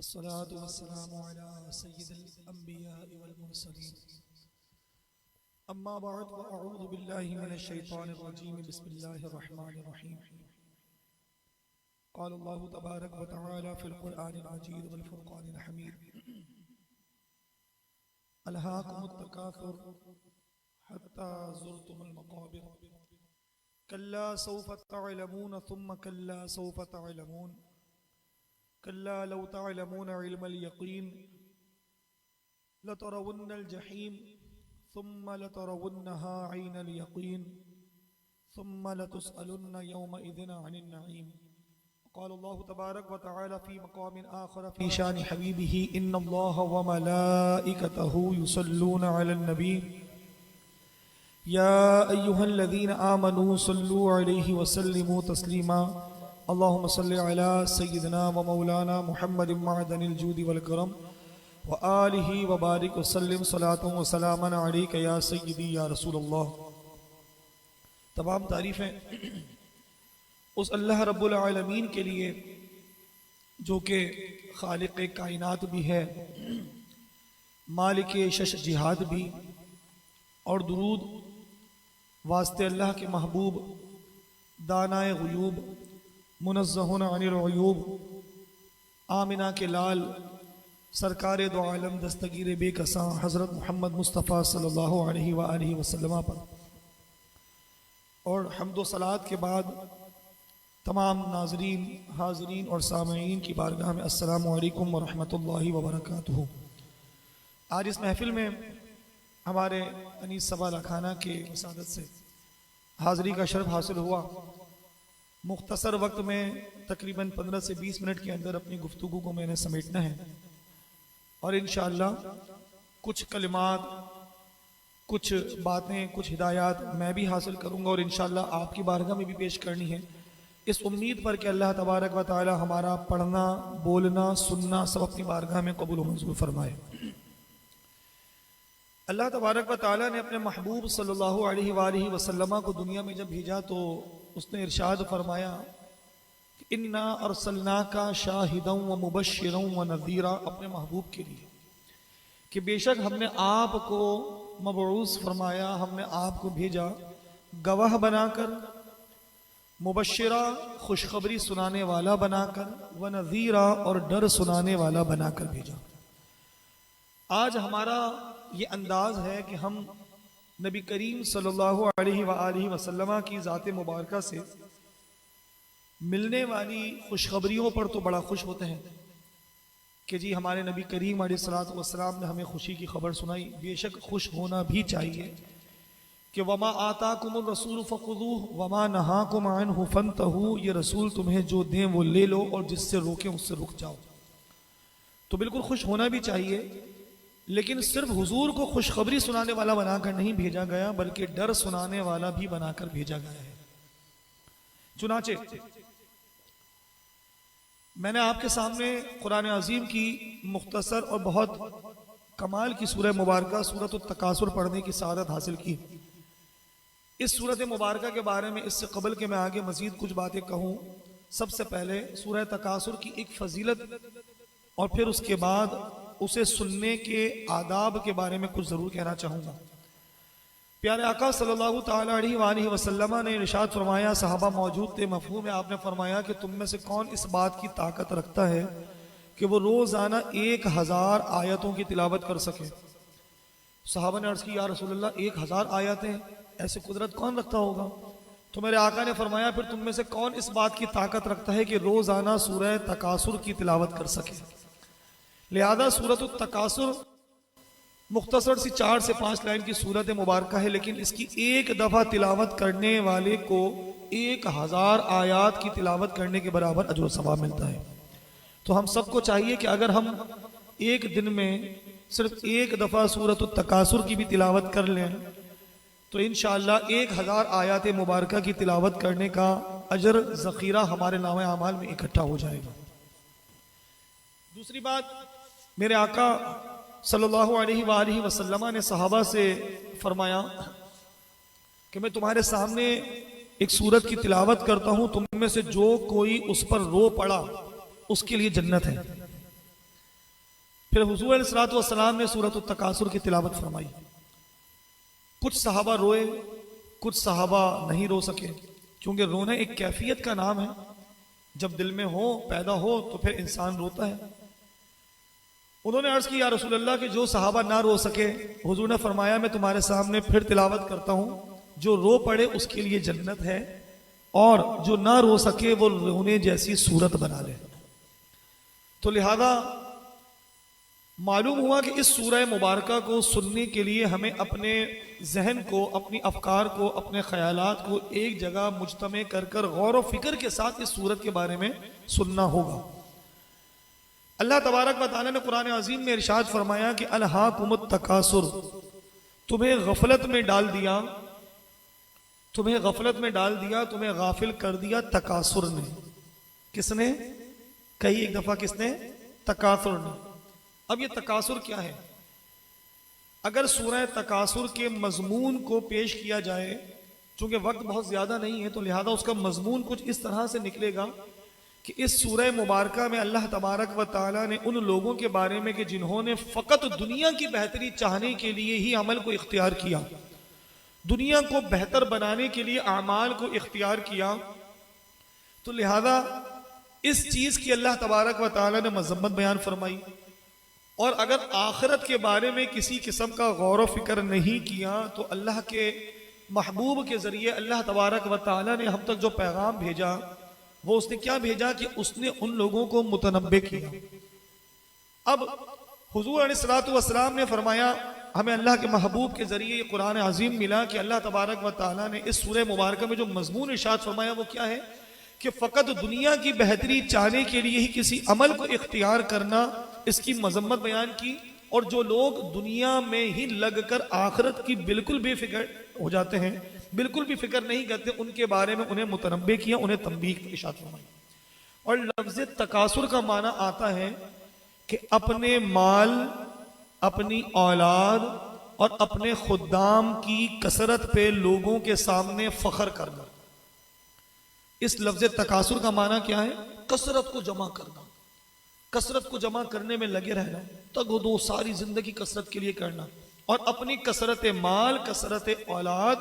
वस्सलातु वस्सलामु अला सय्यिदिल अंबियाइ वल मुरसलीन अम्मा बअद व अऊज़ु बिल्लाहि मिनश शैतानिर रजीम बिस्मिल्लाहिर रहमानिर रहीम क़ाल अल्लाहु तबारक व तआला फ़िल क़ुरआनिल मजीद वल फ़ुरक़ानिल हमीद अलहाकुमुत तकासुर हत्ता ज़ुरतुमुल मक़ाबिर कल्ला सौफ़ तअलमून थुम्मा कल्ला सौफ़ तअलमून कल्ला लौ तअलमून इल्मल यक़ीन लतरवुन्नल जहीम थुम्मा लतरवुन्नहा ऐनल यक़ीन थुम्मा लतुसअलुन्न यौमइज़िन अनिन नईम क़ाल अल्लाहु तबारक व तआला फ़ी मक़ामिन आख़र फ़ी शान हबीबिही इन्नल्लाह व मलाइकतहु युसल्लूना अलन नबी या अय्युहल्लज़ीना आमनू सल्लू अलैहि व सल्लिमू तस्लीमा अल्लाहुम्मा सल्लि अला सय्यिदिना व मौलाना मुहम्मदिन मअदनिल जूदि वल करम व आलिहि व बारिक व सल्लिम सलातन व सलामन अलैका या सय्यिदी या रसूलल्लाह। तमाम तारीफ़ें उस अल्लाह रब्बुल आलमीन के लिए जो कि खालिक कायनात भी है, मालिक शश जिहाद भी, और दुरूद वास्ते अल्लाह के महबूब दानाए गुयूब मुनज़्ज़हुन अनिल उयूब आमिना के लाल सरकार दो आलम दस्तगीर बेकसां हज़रत मोहम्मद मुस्तफ़ा सल्लल्लाहु अलैहि व आलिहि वसल्लम पर, और हम्द व सलात के बाद तमाम नाज़रीन हाज़रीन और सामईन की बारगाह में अस्सलामु अलैकुम व रहमतुल्लाहि व बरकातुहू। आज इस महफ़िल में हमारे अनीस सबाला खाना के मसादत से हाज़री का शर्फ हासिल हुआ। मुख्तसर वक्त में तकरीबन 15 से 20 मिनट के अंदर अपनी गुफ्तगू को मैंने समेटना है, और इंशाअल्लाह कुछ कलिमात, कुछ बातें, कुछ हिदायत मैं भी हासिल करूँगा और इंशाअल्लाह आपकी बारगाह में भी पेश करनी है, इस उम्मीद पर कि अल्लाह तबारक व तआला हमारा पढ़ना, बोलना, सुनना सब अपनी बारगाह में कबूल व मंजूर फरमाए। अल्लाह तबारक व तआला ने अपने महबूब सल्लल्लाहु अलैहि वसल्लम को दुनिया में जब भेजा तो उसने इरशाद फरमाया कि इन्ना अरसलनाका शाहिदन व मुबश्शिरन व नज़ीरा, अपने महबूब के लिए कि बेशक हमने आपको मबऊस फरमाया, हमने आपको भेजा गवाह बनाकर, मुबश्शिरा खुशखबरी सुनाने वाला बनाकर, व नज़ीरा और डर सुनाने वाला बनाकर भेजा। आज हमारा ये अंदाज है कि हम नबी करीम सल्लल्लाहु अलैहि वसल्लम की ज़ात मुबारका से मिलने वाली खुशखबरियों पर तो बड़ा खुश होते हैं कि जी हमारे नबी करीम अलैहिस्सलातु वस्सलाम ने हमें खुशी की खबर सुनाई। बेशक खुश होना भी चाहिए कि वमा आताकुमुर रसूल फखुदूहु वमा नहाकुम अन्हु फंतहू, ये रसूल तुम्हें जो दें वो ले लो और जिससे रोकें उससे रुक जाओ। तो बिल्कुल खुश होना भी चाहिए, लेकिन सिर्फ हुजूर को खुशखबरी सुनाने वाला बनाकर नहीं भेजा गया, बल्कि डर सुनाने वाला भी बनाकर भेजा गया है। चुनाचे मैंने आपके सामने कुरान अजीम की मुख्तसर और बहुत कमाल की सूरह मुबारका सूरत तकासुर पढ़ने की सआदत हासिल की। इस सूरत मुबारका के बारे में इससे कबल के मैं आगे मजीद कुछ बातें कहूँ, सबसे पहले सूरह तकासुर की एक फजीलत और फिर उसके बाद उसे सुनने के आदाब के बारे में कुछ ज़रूर कहना चाहूँगा। प्यारे आका सल्लल्लाहु ताला अलैहि वसल्लम ने इरशाद फरमाया, सहाबा मौजूद थे, मफहूम है, आपने फरमाया कि तुम में से कौन इस बात की ताकत रखता है कि वो रोज़ाना 1000 आयतों की तिलावत कर सके। सहाबा ने अर्ज़ की, या रसूलल्लाह 1000 आयतें, ऐसे कुदरत कौन रखता होगा? तो मेरे आका ने फरमाया, फिर तुम में से कौन इस बात की ताकत रखता है कि रोज़ाना सूरह तकासुर की तिलावत कर सके। लिहाजा सूरत तकासुर मुख्तसर सी 4 से 5 लाइन की सूरत मुबारक है, लेकिन इसकी एक दफ़ा तिलावत करने वाले को 1000 आयात की तिलावत करने के बराबर अजर सवाब मिलता है। तो हम सबको चाहिए कि अगर हम एक दिन में सिर्फ एक दफ़ा सूरत तकासुर की भी तिलावत कर लें तो इंशाअल्लाह 1000 आयात मुबारक की तिलावत करने का अजर ज़ख़ीरा हमारे नामे आमाल में इकट्ठा हो जाएगा। दूसरी बात, मेरे आका सल्लल्लाहु अलैहि वसल्लम ने सहाबा से फरमाया कि मैं तुम्हारे सामने एक सूरत की तिलावत करता हूं, तुम में से जो कोई उस पर रो पड़ा उसके लिए जन्नत है। फिर हुजूर अलैहिस्सलातु वस्सलाम ने सूरत तकासुर की तिलावत फरमाई। कुछ सहाबा रोए, कुछ सहाबा नहीं रो सके, क्योंकि रोना एक कैफियत का नाम है। जब दिल में हो, पैदा हो, तो फिर इंसान रोता है। उन्होंने अर्ज की, या रसूल अल्लाह के जो सहाबा ना रो सके, हुजूर ने फरमाया मैं तुम्हारे सामने फिर तिलावत करता हूं, जो रो पड़े उसके लिए जन्नत है, और जो ना रो सके वो रोने जैसी सूरत बना ले। तो लिहाजा मालूम हुआ कि इस सूरह मुबारका को सुनने के लिए हमें अपने जहन को, अपनी अफकार को, अपने ख्यालात को एक जगह मुजतमे कर कर गौर व फिक्र के साथ इस सूरत के बारे में सुनना होगा। अल्लाह तबारक व तआला ने कुरान अजीम में इरशाद फरमाया कि अलहाकुमुत तकासुर, तुम्हें गफलत में डाल दिया, तुम्हें गफलत में डाल दिया, तुम्हें गाफिल कर दिया तकासुर ने। किसने? कही एक दफा, किसने? तकासुर ने। अब ये तकासुर क्या है? अगर सूरह तकासुर के मजमून को पेश किया जाए, चूंकि वक्त बहुत ज्यादा नहीं है, तो लिहाजा उसका मजमून कुछ इस तरह से निकलेगा कि इस सूरह मुबारका में अल्लाह तबारक व तआला ने उन लोगों के बारे में कि जिन्होंने फकत दुनिया की बेहतरी चाहने के लिए ही अमल को इख्तियार किया, दुनिया को बेहतर बनाने के लिए आमाल को इख्तियार किया, तो लिहाजा इस चीज की अल्लाह तबारक व तआला ने मजम्मत बयान फरमाई। और अगर आखिरत के बारे में किसी किस्म का गौर व फिक्र नहीं किया, तो अल्लाह के महबूब के जरिए अल्लाह तबारक व तआला ने हम तक जो पैगाम भेजा, वो उसने क्या भेजा कि उसने उन लोगों को मुतनब्बे किया। अब हुजूर अलैहिस्सलातु वस्सलाम ने फरमाया, हमें अल्लाह के महबूब के जरिए ये कुरान अजीम मिला कि अल्लाह तबारक व तआला ने इस सूरह मुबारक में जो मजमून इरशाद फरमाया वो क्या है कि फकत दुनिया की बेहतरी चाहने के लिए ही किसी अमल को इख्तियार करना, इसकी मजम्मत बयान की। और जो लोग दुनिया में ही लगकर आखिरत की बिल्कुल बेफिक्र हो जाते हैं, बिल्कुल भी फिक्र नहीं करते, उनके बारे में उन्हें मुतनब्बे किया, उन्हें तंबीह इरशाद फरमाई। और लफ्ज़ तकासुर का माना आता है कि अपने माल, अपनी औलाद और अपने खुद्दाम की कसरत पे लोगों के सामने फख्र करना। इस लफ्ज़ तकासुर का माना क्या है? कसरत को जमा करना, कसरत को जमा करने में लगे रहना, तगो सारी जिंदगी कसरत के लिए करना, और अपनी कसरत माल, कसरत औलाद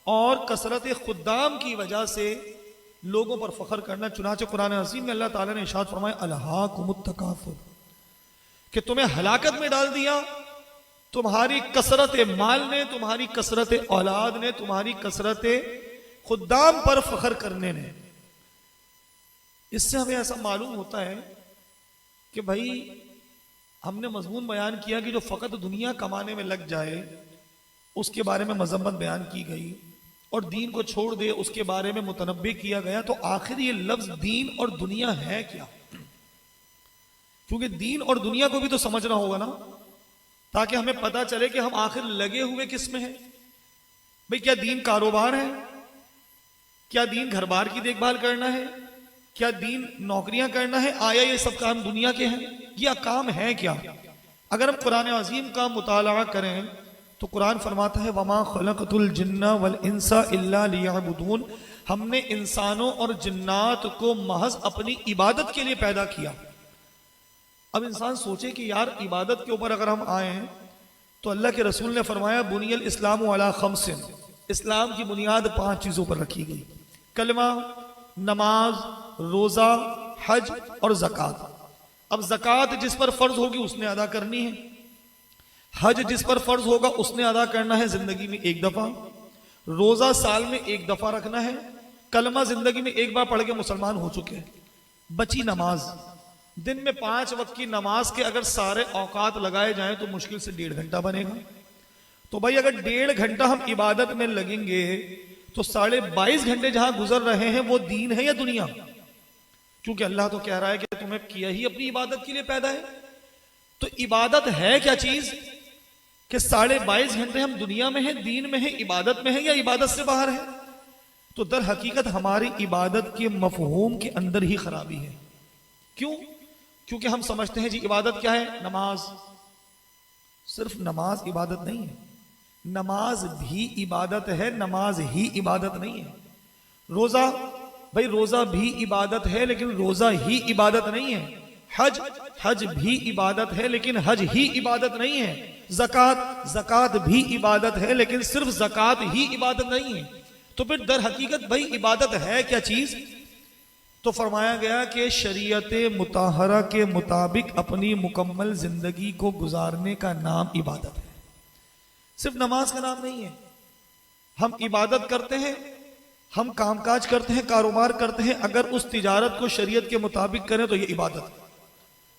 और कसरत खुद्दाम की वजह से लोगों पर फख्र करना। चुनाचे कुरान अज़ीम में अल्लाह ताला ने इरशाद फरमाया, अलहाकुमुत तकासुर, कि तुम्हें हलाकत में डाल दिया तुम्हारी कसरत माल ने, तुम्हारी कसरत औलाद ने, तुम्हारी कसरत खुद्दाम पर फख्र करने ने। इससे हमें ऐसा मालूम होता है कि भाई हमने मजमून बयान किया कि जो फकत दुनिया कमाने में लग जाए उसके बारे में मजम्मत बयान की गई, और दीन को छोड़ दे उसके बारे में मुतनब्बे किया गया। तो आखिर ये लफ्ज दीन और दुनिया है क्या? क्योंकि दीन और दुनिया को भी तो समझना होगा ना, ताकि हमें पता चले कि हम आखिर लगे हुए किस में हैं। भाई क्या दीन कारोबार है? क्या दीन घर बार की देखभाल करना है? क्या दीन नौकरियां करना है? आया ये सब काम दुनिया के हैं? या काम है क्या? अगर हम कुरान अजीम का मुताला करें तो कुरान फरमाता है, वमा खलक़तुल जिन्ना वल इंसा इल्ला लियअबुदून, हमने इंसानों और जिन्नात को महज अपनी इबादत के लिए पैदा किया। अब इंसान सोचे कि यार इबादत के ऊपर अगर हम आए तो अल्लाह के रसूल ने फरमाया, बुनियल इस्लाम अला खम्सिन, इस्लाम की बुनियाद 5 चीजों पर रखी गई, कलमा, नमाज, रोजा, हज और ज़कात। अब ज़कात जिस पर फर्ज होगी उसने अदा करनी है, हज जिस पर फर्ज होगा उसने अदा करना है जिंदगी में एक दफा, रोजा साल में एक दफा रखना है, कलमा जिंदगी में एक बार पढ़ के मुसलमान हो चुके हैं। बची नमाज, दिन में 5 वक्त की नमाज के अगर सारे औकात लगाए जाएं तो मुश्किल से 1.5 घंटा बनेगा। तो भाई अगर 1.5 घंटा हम इबादत में लगेंगे तो 22.5 घंटे जहां गुजर रहे हैं वो दीन है या दुनिया? क्योंकि अल्लाह तो कह रहा है कि तुम्हें किया ही अपनी इबादत के लिए पैदा है। तो इबादत है क्या चीज कि 22.5 घंटे हम दुनिया में हैं, दीन में हैं, इबादत में हैं, या इबादत से बाहर है? तो दर हकीकत हमारी इबादत के मफहूम के अंदर ही खराबी है। क्यों? क्योंकि हम समझते हैं जी इबादत क्या है? नमाज। सिर्फ नमाज इबादत नहीं है, नमाज भी इबादत है, नमाज ही इबादत नहीं है। रोजा, भाई रोजा भी इबादत है लेकिन रोजा ही इबादत नहीं है। हज हज भी इबादत है, लेकिन हज ही इबादत नहीं है। ज़कात भी इबादत है, लेकिन सिर्फ ज़कात ही इबादत नहीं है। तो फिर दर हकीकत भाई इबादत है क्या चीज? तो फरमाया गया कि शरीयत मुताहरा के मुताबिक अपनी मुकम्मल जिंदगी को गुजारने का नाम इबादत है, सिर्फ नमाज का नाम नहीं है। हम इबादत करते हैं, हम कामकाज करते हैं, कारोबार करते हैं, अगर उस तिजारत को शरीयत के मुताबिक करें तो ये इबादत है।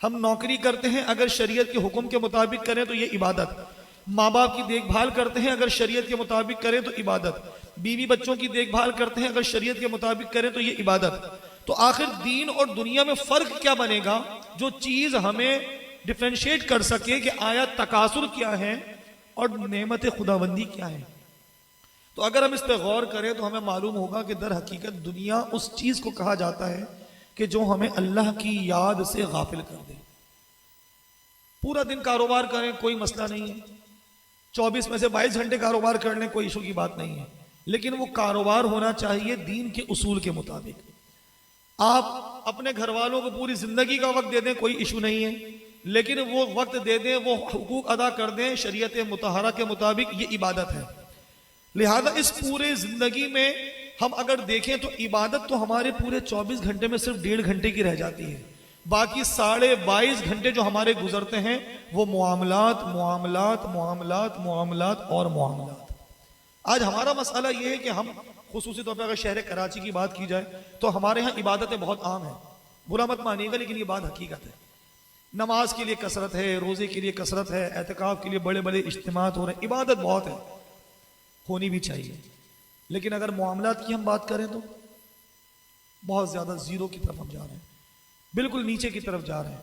हम नौकरी करते हैं, अगर शरीयत के हुक्म के मुताबिक करें तो ये इबादत। माँ बाप की देखभाल करते हैं, अगर शरीयत के मुताबिक करें तो इबादत। बीवी बच्चों की देखभाल करते हैं, अगर शरीयत के मुताबिक करें तो ये इबादत। तो आखिर दीन और दुनिया में फर्क क्या बनेगा? जो चीज हमें डिफरेंशिएट कर सके कि आया तकासुर क्या है और नेमत खुदाबंदी क्या है। तो अगर हम इस पर गौर करें तो हमें मालूम होगा कि दर हकीकत दुनिया उस चीज को कहा जाता है कि जो हमें अल्लाह की याद से गाफिल कर दे। पूरा दिन कारोबार करें, कोई मसला नहीं है, 24 में से 22 घंटे कारोबार कर लें, कोई इशू की बात नहीं है, लेकिन वो कारोबार होना चाहिए दीन के उसूल के मुताबिक। आप अपने घर वालों को पूरी जिंदगी का वक्त दे दें, कोई इशू नहीं है, लेकिन वो वक्त दे दें, वो हुकूक अदा कर दें शरीयत मुतहरा के मुताबिक, ये इबादत है। लिहाजा इस पूरे जिंदगी में हम अगर देखें तो इबादत तो हमारे पूरे 24 घंटे में सिर्फ 1.5 घंटे की रह जाती है। बाकी 22.5 घंटे जो हमारे गुजरते हैं वो मुआमलात मुआमलात मुआमलात मुआमलात और मुआमलात। आज हमारा मसला ये है कि हम खुसूसी तौर पर अगर शहर कराची की बात की जाए तो हमारे यहाँ इबादतें बहुत आम हैं, बुरा मत मानिएगा, लेकिन ये बात हकीकत है। नमाज के लिए कसरत है, रोजे के लिए कसरत है, एहतिकाफ के लिए बड़े बड़े इज्तिमात हो रहे हैं, इबादत बहुत है, होनी भी चाहिए। लेकिन अगर मुआमलात की हम बात करें तो बहुत ज्यादा जीरो की तरफ हम जा रहे हैं, बिल्कुल नीचे की तरफ जा रहे हैं।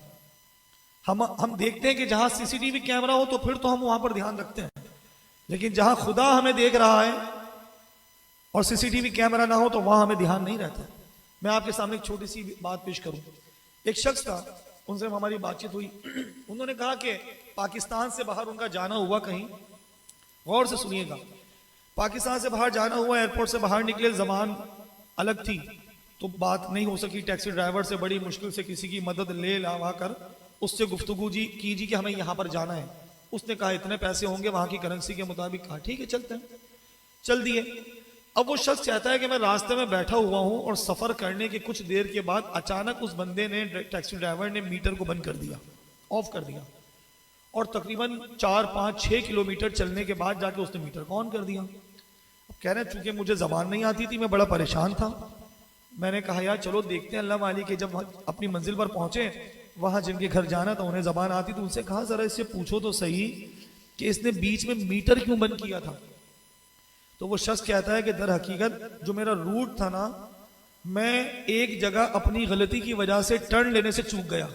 हम देखते हैं कि जहां सीसीटीवी कैमरा हो तो फिर तो हम वहां पर ध्यान रखते हैं, लेकिन जहां खुदा हमें देख रहा है और सीसीटीवी कैमरा ना हो तो वहां हमें ध्यान नहीं रहता। मैं आपके सामने एक छोटी सी बात पेश करूं। एक शख्स था, उनसे हमारी बातचीत हुई, उन्होंने कहा कि पाकिस्तान से बाहर उनका जाना हुआ कहीं, गौर से सुनिएगा, पाकिस्तान से बाहर जाना हुआ, एयरपोर्ट से बाहर निकले, जबान अलग थी तो बात नहीं हो सकी, टैक्सी ड्राइवर से बड़ी मुश्किल से किसी की मदद ले लावा कर उससे गुफ्तगू जी कीजिए कि हमें यहाँ पर जाना है। उसने कहा इतने पैसे होंगे वहां की करेंसी के मुताबिक। कहा ठीक है चलते हैं, चल दिए। अब वो शख्स चाहता है कि मैं रास्ते में बैठा हुआ हूं और सफर करने के कुछ देर के बाद अचानक उस बंदे ने, टैक्सी ड्राइवर ने मीटर को बंद कर दिया, ऑफ कर दिया, और तकरीबन 4, 5, 6 किलोमीटर चलने के बाद जाके उसने मीटर को ऑन कर दिया। अब कह रहे हैं चूंकि मुझे जबान नहीं आती थी, मैं बड़ा परेशान था, मैंने कहा यार चलो देखते हैं, अल्लाह वाली के जब अपनी मंजिल पर पहुंचे, वहां जिनके घर जाना था उन्हें जबान आती, तो उनसे कहा जरा इससे पूछो तो सही कि इसने बीच में मीटर क्यों बंद किया था। तो वो शख्स कहता है कि दर हकीकत जो मेरा रूट था ना, मैं एक जगह अपनी गलती की वजह से टर्न लेने से चूक गया,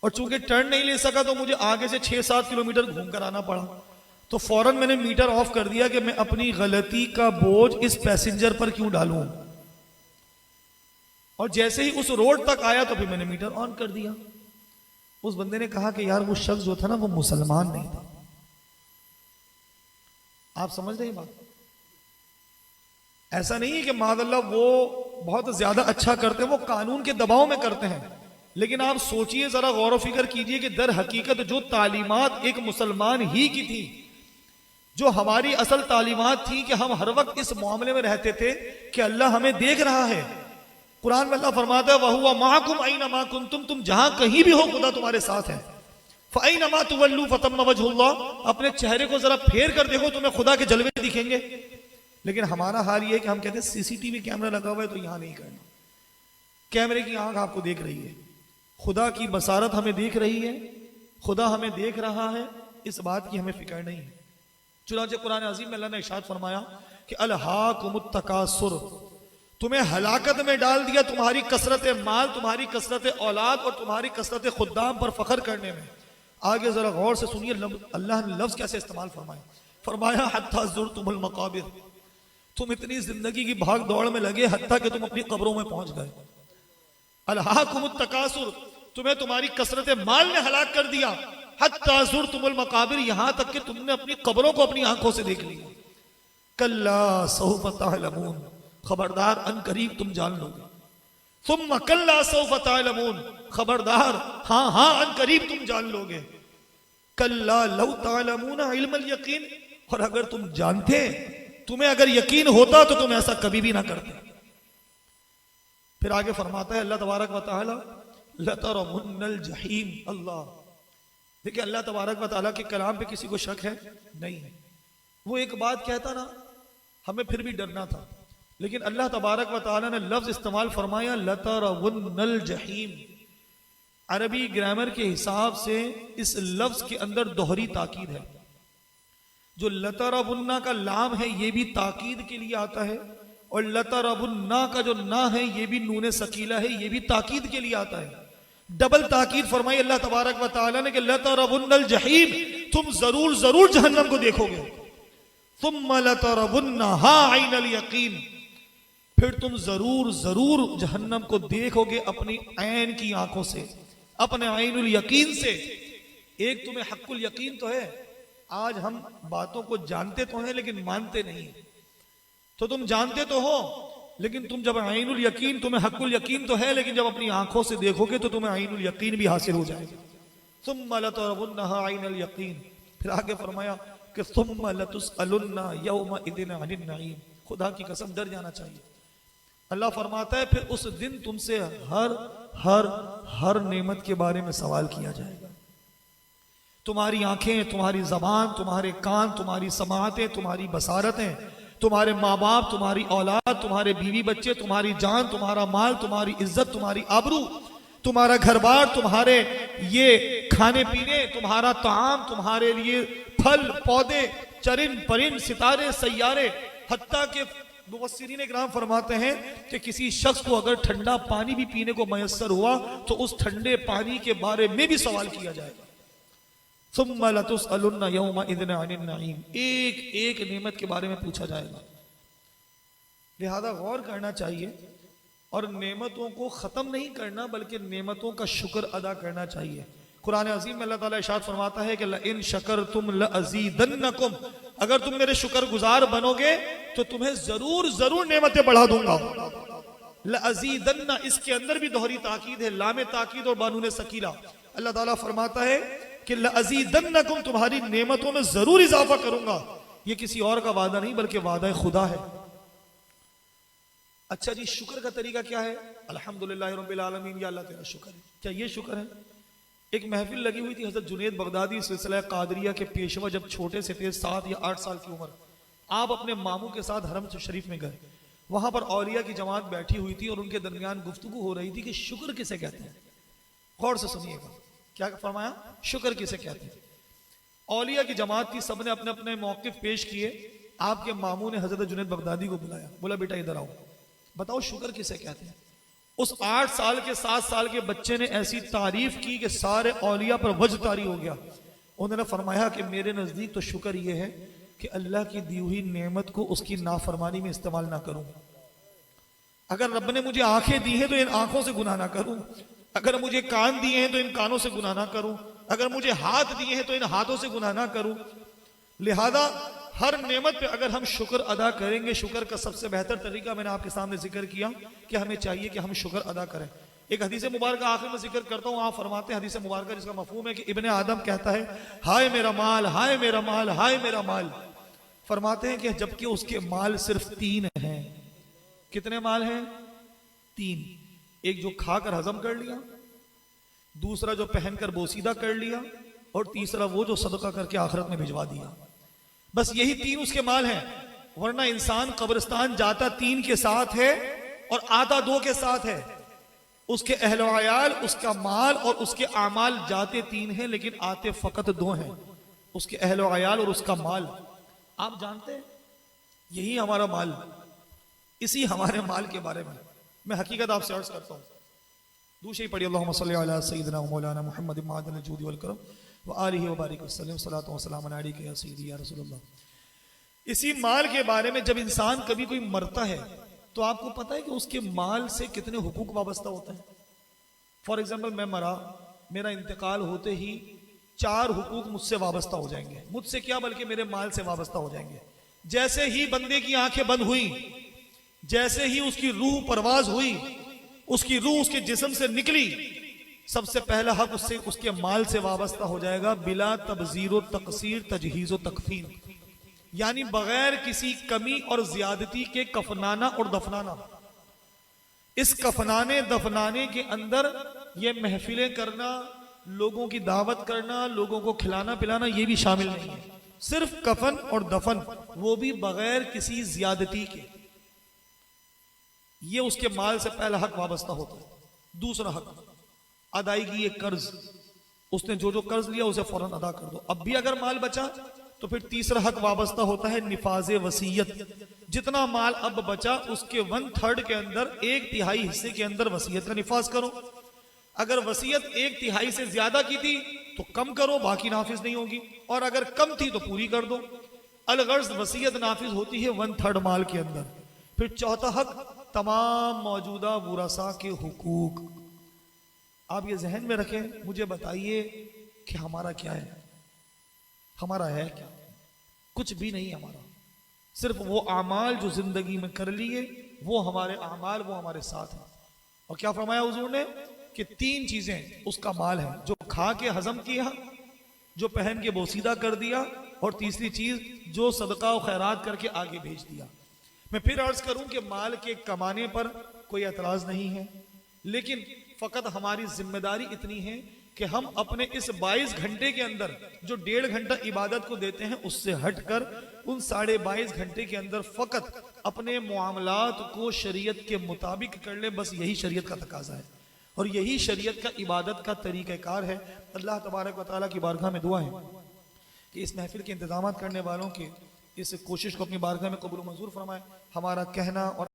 और चूंकि टर्न नहीं ले सका तो मुझे आगे से 6-7 किलोमीटर घूम कर आना पड़ा, तो फौरन मैंने मीटर ऑफ कर दिया कि मैं अपनी गलती का बोझ इस पैसेंजर पर क्यों डालूं, और जैसे ही उस रोड तक आया तो फिर मैंने मीटर ऑन कर दिया। उस बंदे ने कहा कि यार वो शख्स जो था ना वो मुसलमान नहीं था। आप समझ रहे हैं बात? ऐसा नहीं है कि मादल्ला वो बहुत ज्यादा अच्छा करते हैं, वो कानून के दबाव में करते हैं, लेकिन आप सोचिए, जरा गौर व फिक्र कीजिए कि दर हकीकत जो तालीमात एक मुसलमान ही की थी, जो हमारी असल तालीमात थी कि हम हर वक्त इस मामले में रहते थे कि अल्लाह हमें देख रहा है। कुरान में अल्लाह फरमाता है वहुवा माकुम ऐनमा कुंतुम, तुम जहां कहीं भी हो खुदा तुम्हारे साथ है। फअैनमा तुवल्लू फतम्मा वजहुल्लाह, अपने चेहरे को जरा फेर कर देखो तुम्हें खुदा के जलवे दिखेंगे। लेकिन हमारा हाल ये है कि हम कहते हैं सीसीटीवी कैमरा लगा हुआ है तो यहां नहीं करना। कैमरे की आंख आपको देख रही है, खुदा की बसारत हमें देख रही है, खुदा हमें देख रहा है, इस बात की हमें फिक्र नहीं है। चुनांचे कुरान अजीम में अल्लाह ने इरशाद फरमाया कि अलहाकुमुत तकासुर, तुम्हें हलाकत में डाल दिया तुम्हारी कसरत माल, तुम्हारी कसरत औलाद और तुम्हारी कसरत खुद्दाम पर फख्र करने में। आगे जरा गौर से सुनिए अल्लाह ने लफ्ज कैसे इस्तेमाल फरमाया। फरमाया हत्ता ज़ुरतुमुल मकाबिर, तुम इतनी जिंदगी की भाग दौड़ में लगे हत्ता कि तुम अपनी कब्रों में पहुंच गए। अलहाकुमुत तकासुर, तुम्हें तुम्हारी कसरत माल ने हलाक कर दिया। हत्ता ज़ुरतुमुल मकाबिर, यहां तक कि तुमने अपनी कब्रों को अपनी आंखों से देख लिया। कल्ला सौफ तअलमून, खबरदार अनकरीब तुम जान लोगे। सुम्मा कल्ला सौफ तालमून, खबरदार हाँ हाँ अन करीब तुम जान लोगे। कल्ला लौ तालमून इल्मल यकीन, और अगर तुम जानते, तुम्हें अगर यकीन होता तो तुम ऐसा कभी भी ना करते। फिर आगे फरमाता है अल्लाह तबारक व तआला लतरमुन्नल जहीम। अल्लाह, देखिए अल्लाह तबारक व तआला के कलाम पे किसी को शक है नहीं है। वो एक बात कहता ना, हमें फिर भी डरना था, लेकिन अल्लाह तबारक व तआला ने लफ्ज इस्तेमाल फरमाया लतरमुन्नल जहीम। अरबी ग्रामर के हिसाब से इस लफ्ज के अंदर दोहरी ताकीद है। जो लतरबुन्ना का लाम है ये भी ताकीद के लिए आता है, और लतरबुन्ना का जो ना है ये भी नूने सकीला है, ये भी ताकीद के लिए आता है। डबल ताकीद फरमाई अल्लाह तबारक व तआला ने कि लतरबुन्नल जहीम, तुम जरूर जरूर जहन्नम को देखोगे। तुम्मा लतरबुन्नहा ऐनल यकीन, फिर तुम जरूर जरूर जहन्नम को देखोगे अपनी ऐन की आंखों से, अपने ऐनुल यकीन से। एक तुम्हें हक्कुल यकीन तो है, आज हम बातों को जानते तो हैं लेकिन मानते नहीं। तो तुम जानते तो हो, लेकिन तुम जब ऐनुल यकीन, तुम्हें हक्कुल यकीन तो है, लेकिन जब अपनी आंखों से देखोगे तो तुम्हें ऐनुल यकीन भी हासिल हो जाएगा। सुम्मा लतरबुन्नहा ऐनल यकीन, फिर आगे फरमाया कि सुम्मा लतुसअलुन्ना यौमइदिन अनिन नईम। खुदा की कसम डर जाना चाहिए। अल्लाह फरमाता है फिर उस दिन तुमसे हर हर हर नेमत के बारे में सवाल किया जाएगा। तुम्हारी आंखें, तुम्हारी जबान, तुम्हारे कान, तुम्हारी समाअतें, तुम्हारी बसारतें, तुम्हारे माँ बाप, तुम्हारी औलाद, तुम्हारे बीवी बच्चे, तुम्हारी जान, तुम्हारा माल, तुम्हारी इज्जत, तुम्हारी आबरू, तुम्हारा घर बार, तुम्हारे ये खाने पीने, तुम्हारा ताम, तुम्हारे लिए फल पौधे, चरिन परिन, सितारे, सैयारे, हत्ता के मुफस्सिरीन इकराम फरमाते हैं कि किसी शख्स को अगर ठंडा पानी भी पीने को मयस्सर हुआ तो उस ठंडे पानी के बारे में भी सवाल किया जाएगा। सुम्मा लतुसअलुन्ना यौमइदिन अनिन नईम, एक एक नेमत के बारे में पूछा जाएगा। लिहाजा गौर करना चाहिए और नेमतों को खत्म नहीं करना बल्कि नेमतों का शुक्र अदा करना चाहिए। कुरान अजीम में अल्लाह ताला इरशाद फरमाता है कि लइन शकरतुम लअज़ीदन्नकुम, अगर तुम मेरे शुक्रगुजार बनोगे तो तुम्हें जरूर जरूर नेमतें बढ़ा दूंगा। लअज़ीदन्ना, इसके अंदर भी दोहरी ताकीद है, लामे ताकीद और बानूने सकीला। अल्लाह ताला फरमाता है कि लअज़ीदन्नकुम, तुम्हारी नेमतों में जरूर इजाफा करूंगा। ये किसी और का वादा नहीं बल्कि वादा खुदा है। अच्छा जी, शुक्र का तरीका क्या है? अल्हम्दुलिल्लाह रब्बिल आलमीन, या अल्लाह तेरा शुक्र है। क्या ये शुक्र है? एक महफिल लगी हुई थी, हजरत जुनैद बगदादी सिलसिला कादरिया के पेशवा जब छोटे से थे, 7 या 8 साल की उम्र, आप अपने मामू के साथ हरम शरीफ में गए। वहां पर औलिया की जमात बैठी हुई थी और उनके दरमियान गुफ्तगू हो रही थी कि शुक्र किसे कहते हैं। गौर से सुनिएगा क्या फरमाया, शुक्र किसे कहते हैं। औलिया की जमात थी, सबने अपने अपने मौक़िफ़ पेश किए। आपके मामू ने हजरत जुनैद बगदादी को बुलाया, बोला बेटा इधर आओ, बताओ शुक्र किसे कहते हैं। उस 8 साल के 7 साल के बच्चे ने ऐसी तारीफ की कि सारे औलिया पर वज्द तारी हो गया। उन्होंने फरमाया कि मेरे नजदीक तो शुक्र यह है कि अल्लाह की दी हुई नेमत को उसकी नाफरमानी में इस्तेमाल ना करूं। अगर रब ने मुझे आंखें दी हैं तो इन आंखों से गुनाह ना करूं, अगर मुझे कान दिए हैं तो इन कानों से गुनाह ना करूं, अगर मुझे हाथ दिए हैं तो इन हाथों से गुनाह ना करूं। लिहाजा हर नेमत पे अगर हम शुक्र अदा करेंगे, शुक्र का सबसे बेहतर तरीका मैंने आपके सामने जिक्र किया कि हमें चाहिए कि हम शुक्र अदा करें। एक हदीस मुबारक आखिर में जिक्र करता हूं, आप फरमाते हैं हदीस मुबारक जिसका मफहूम है कि इब्ने आदम कहता है हाय मेरा माल, हाय मेरा माल, हाय मेरा माल। फरमाते हैं कि जबकि उसके माल सिर्फ 3 हैं। कितने माल हैं? 3। एक जो खाकर हजम कर लिया, दूसरा जो पहनकर बोसीदा कर लिया, और तीसरा वो जो सदका करके आखिरत में भिजवा दिया। बस यही 3 उसके माल हैं। वरना इंसान कब्रिस्तान जाता 3 के साथ है और आता 2 के साथ है। उसके अहल व अयाल, उसका माल और उसके आमाल जाते 3 हैं लेकिन आते फकत 2 हैं, उसके अहल व अयाल और उसका माल। आप जानते हैं यही हमारा माल, इसी हमारे माल के बारे में मैं हकीकत आपसे अर्ज करता हूं। दूसरी ही पढ़ी अल्लाहुम्मा सल्ली अला सय्यिदिना व मौलाना मुहम्मद मादल जूदी वल करम व आलिहि व बारिक वसल्लम सल्लल्लाहु व सल्लम अलैहि या सय्यदी या रसूलल्लाह। इसी माल के बारे में जब इंसान कभी कोई मरता है तो आपको पता है कि उसके माल से कितने हुकूक वाबस्ता होते हैं। फॉर एग्जाम्पल मैं मरा, मेरा इंतकाल होते ही 4 हुकूक मुझसे वाबस्ता हो जाएंगे। मुझसे क्या बल्कि मेरे माल से वाबस्ता हो जाएंगे। जैसे ही बंदे की आंखें बंद हुई, जैसे ही उसकी रूह परवाज हुई, उसकी रूह उसके जिस्म से निकली, सबसे पहला हक उससे उसके माल से वाबस्ता हो जाएगा, बिला तबजीर तकसीर तजहीज तकफीन, यानी बगैर किसी कमी और ज्यादती के कफनाना और दफनाना। इस कफनाने दफनाने के अंदर ये महफिलें करना, लोगों की दावत करना, लोगों को खिलाना पिलाना, ये भी शामिल नहीं है। सिर्फ कफन और दफन, वो भी बगैर किसी ज्यादती के, ये उसके माल से पहला हक वाबस्ता होता है। दूसरा हक अदायगी ये कर्ज, उसने जो जो कर्ज लिया उसे फौरन अदा कर दो। अब भी अगर माल बचा तो फिर तीसरा हक वाबस्ता होता है निफाज वसीयत, जितना माल अब बचा उसके 1/3 के अंदर 1/3 हिस्से के अंदर वसीयत का निफाज करो। अगर वसीयत 1/3 से ज्यादा की थी तो कम करो, बाकी नाफिज नहीं होगी, और अगर कम थी तो पूरी कर दो। अलगर्ज वसीयत नाफिज होती है 1/3 माल के अंदर। फिर चौथा हक तमाम मौजूदा वुरसा के हुकूक। आप ये जहन में रखें, मुझे बताइए कि हमारा क्या है? हमारा है क्या? कुछ भी नहीं हमारा, सिर्फ वो आमाल जो जिंदगी में कर लिए, वो हमारे आमाल, वो हमारे साथ हैं। और क्या फरमाया हुजूर ने कि 3 चीजें उसका माल है, जो खा के हजम किया, जो पहन के बोसीदा कर दिया, और तीसरी चीज जो सदका और खैरात करके आगे भेज दिया। मैं फिर अर्ज करूं कि माल के कमाने पर कोई एतराज नहीं है, लेकिन फकत हमारी जिम्मेदारी इतनी है कि हम अपने इस 22 घंटे के अंदर जो 1.5 घंटा इबादत को देते हैं, उससे हटकर उन 22.5 घंटे के अंदर फकत अपने मुआमलात को शरीयत के मुताबिक कर ले। बस यही शरीयत का तकाजा है और यही शरीयत का इबादत का तरीक़ाकार है। अल्लाह तबारक व तआला की बारगाह में दुआ है कि इस महफिल के इंतजाम करने वालों की इस कोशिश को अपनी बारगाह में कबूल मंजूर फरमाए। हमारा कहना और